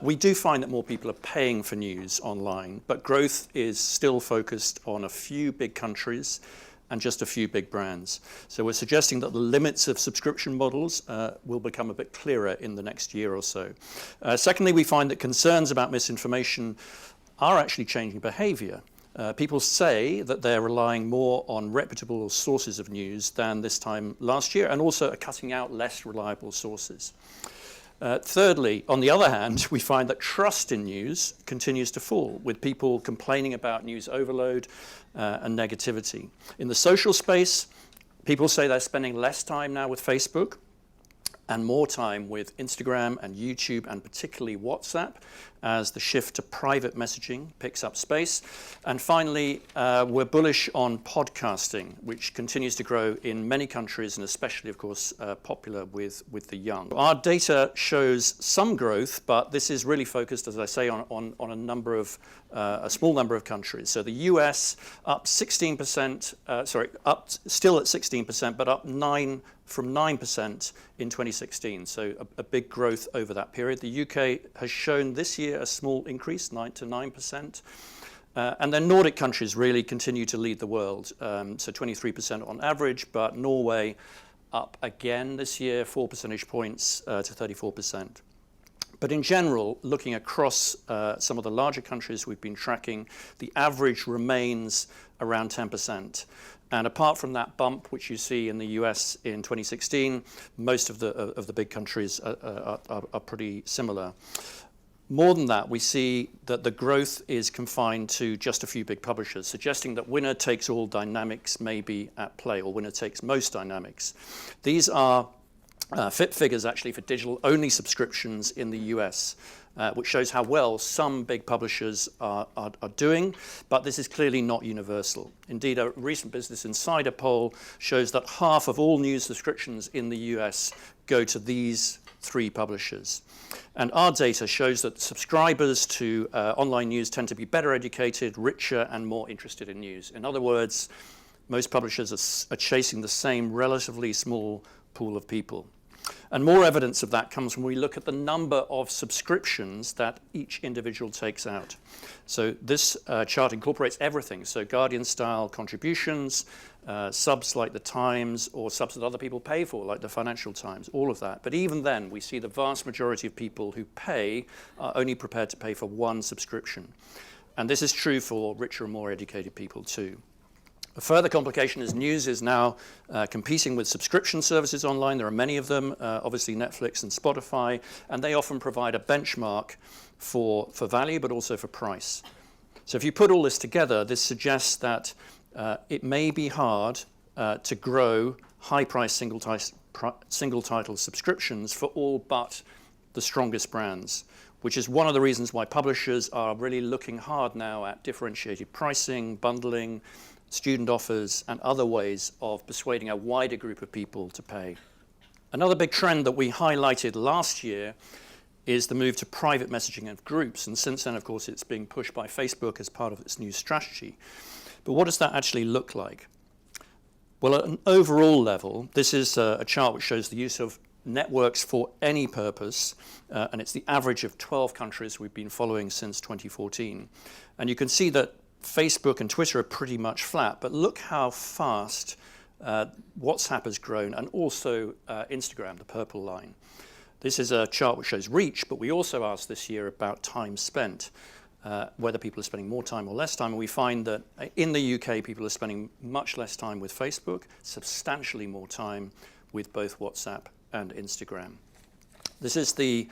We do find that more people are paying for news online, but growth is still focused on a few big countries and just a few big brands. So we're suggesting that the limits of subscription models will become a bit clearer in the next year or so. Secondly, we find that concerns about misinformation are actually changing behavior. People say that they're relying more on reputable sources of news than this time last year, and also are cutting out less reliable sources. Thirdly, on the other hand, we find that trust in news continues to fall, with people complaining about news overload and negativity. In the social space, people say they're spending less time now with Facebook and more time with Instagram and YouTube, and particularly WhatsApp, as the shift to private messaging picks up space. And finally, we're bullish on podcasting, which continues to grow in many countries, and especially, of course, popular with the young. Our data shows some growth, but this is really focused, as I say, on a number of a small number of countries. So the US up 16%, up still at 16%, but up from 9% in 2016. So a big growth over that period. The UK has shown this year a small increase, 9 to 9%. And then Nordic countries really continue to lead the world. So 23% on average, but Norway up again this year, 4 percentage points to 34%. But in general, looking across some of the larger countries we've been tracking, the average remains around 10%. And apart from that bump, which you see in the US in 2016, most of the big countries are pretty similar. More than that, we see that the growth is confined to just a few big publishers, suggesting that winner-takes-all dynamics may be at play, or winner-takes-most dynamics. These are fit figures actually for digital-only subscriptions in the US, which shows how well some big publishers are doing, but this is clearly not universal. Indeed, a recent Business Insider poll shows that half of all news subscriptions in the US go to these three publishers. And our data shows that subscribers to online news tend to be better educated, richer, and more interested in news. In other words, most publishers are chasing the same relatively small pool of people. And more evidence of that comes when we look at the number of subscriptions that each individual takes out. So this chart incorporates everything. So Guardian-style contributions, subs like the Times, or subs that other people pay for, like the Financial Times, all of that. But even then, we see the vast majority of people who pay are only prepared to pay for one subscription. And this is true for richer and more educated people too. A further complication is news is now competing with subscription services online. There are many of them, obviously Netflix and Spotify, and they often provide a benchmark for value, but also for price. So if you put all this together, this suggests that it may be hard to grow high-price single-title subscriptions for all but the strongest brands, which is one of the reasons why publishers are really looking hard now at differentiated pricing, bundling, student offers, and other ways of persuading a wider group of people to pay. Another big trend that we highlighted last year is the move to private messaging of groups, and since then, of course, it's being pushed by Facebook as part of its new strategy. But what does that actually look like? Well, at an overall level, this is a chart which shows the use of networks for any purpose, and it's the average of 12 countries we've been following since 2014. And you can see that Facebook and Twitter are pretty much flat, but look how fast WhatsApp has grown, and also Instagram, the purple line. This is a chart which shows reach, but we also asked this year about time spent, whether people are spending more time or less time, and we find that in the UK, people are spending much less time with Facebook, substantially more time with both WhatsApp and Instagram. This is the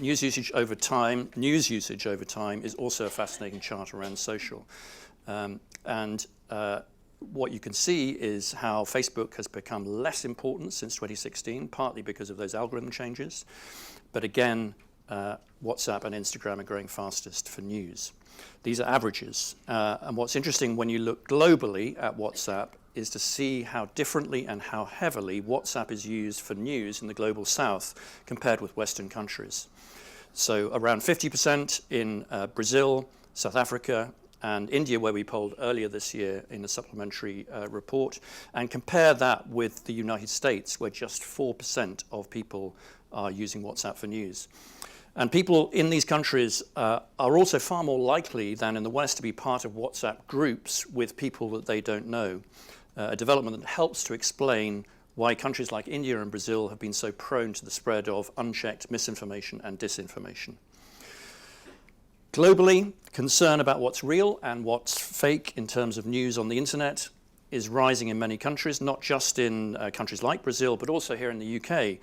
news usage over time. News usage over time is also a fascinating chart around social. What you can see is how Facebook has become less important since 2016, partly because of those algorithm changes. But again, WhatsApp and Instagram are growing fastest for news. These are averages. And what's interesting when you look globally at WhatsApp is to see how differently and how heavily WhatsApp is used for news in the global south compared with Western countries. So around 50% in Brazil, South Africa, and India, where we polled earlier this year in a supplementary report, and compare that with the United States, where just 4% of people are using WhatsApp for news. And people in these countries are also far more likely than in the West to be part of WhatsApp groups with people that they don't know, a development that helps to explain why countries like India and Brazil have been so prone to the spread of unchecked misinformation and disinformation. Globally, concern about what's real and what's fake in terms of news on the internet is rising in many countries, not just in countries like Brazil, but also here in the UK,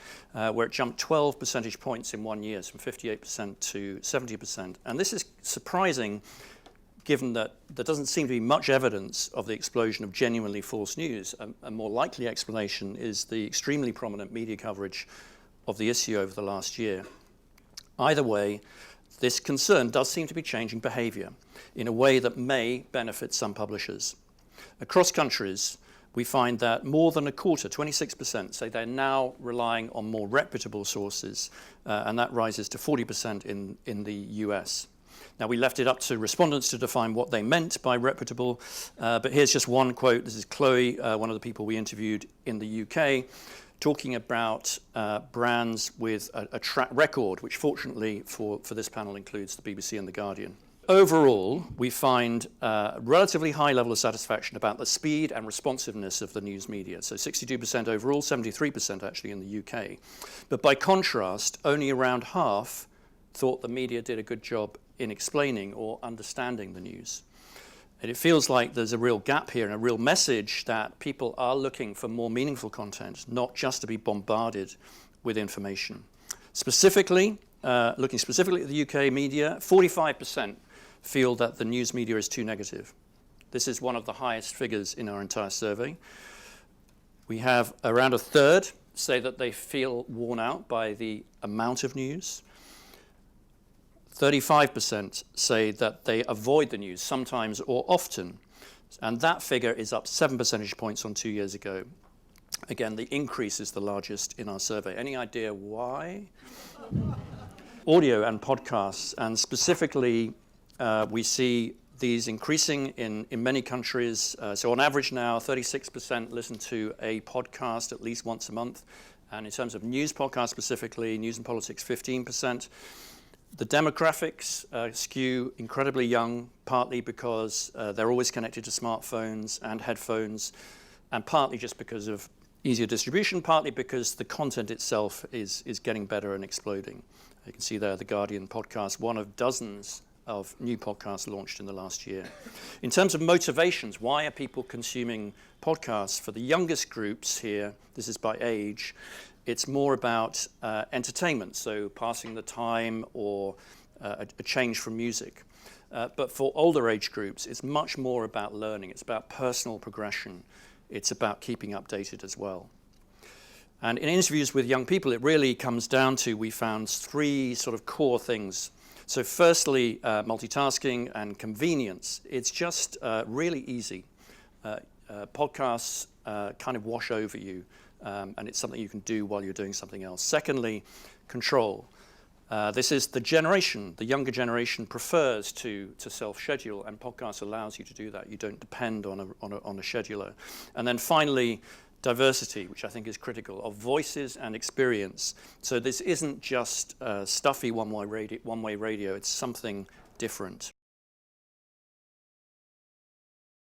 where it jumped 12 percentage points in 1 year, from 58% to 70%. And this is surprising, given that there doesn't seem to be much evidence of the explosion of genuinely false news. A more likely explanation is the extremely prominent media coverage of the issue over the last year. Either way, this concern does seem to be changing behavior in a way that may benefit some publishers. Across countries, we find that more than a quarter, 26%, say they're now relying on more reputable sources, and that rises to 40% in the US. Now, we left it up to respondents to define what they meant by reputable, but here's just one quote. This is Chloe, one of the people we interviewed in the UK, talking about brands with a track record, which fortunately for this panel includes the BBC and The Guardian. Overall, we find a relatively high level of satisfaction about the speed and responsiveness of the news media. So 62% overall, 73% actually in the UK. But by contrast, only around half thought the media did a good job in explaining or understanding the news. And it feels like there's a real gap here and a real message that people are looking for more meaningful content, not just to be bombarded with information. Specifically, looking specifically at the UK media, 45% feel that the news media is too negative. This is one of the highest figures in our entire survey. We have around a third say that they feel worn out by the amount of news. 35% say that they avoid the news sometimes or often, and that figure is up 7 percentage points on 2 years ago. Again, the increase is the largest in our survey. Any idea why? Audio and podcasts, and specifically we see these increasing in many countries. So on average now, 36% listen to a podcast at least once a month. And in terms of news podcasts specifically, news and politics, 15%. The demographics skew incredibly young, partly because they're always connected to smartphones and headphones, and partly just because of easier distribution, partly because the content itself is getting better and exploding. You can see there The Guardian podcast, one of dozens of new podcasts launched in the last year. In terms of motivations, why are people consuming podcasts? For the youngest groups here, this is by age, it's more about entertainment, so passing the time or a change from music. But for older age groups, it's much more about learning. It's about personal progression. It's about keeping updated as well. And in interviews with young people, it really comes down to, we found 3 sort of core things. So firstly, multitasking and convenience. It's just really easy. Podcasts kind of wash over you, and it's something you can do while you're doing something else. Secondly, control. This is the generation. The younger generation prefers to self-schedule, and podcasts allows you to do that. You don't depend on a scheduler. And then finally, diversity, which I think is critical, of voices and experience. So this isn't just stuffy one-way radio. It's something different.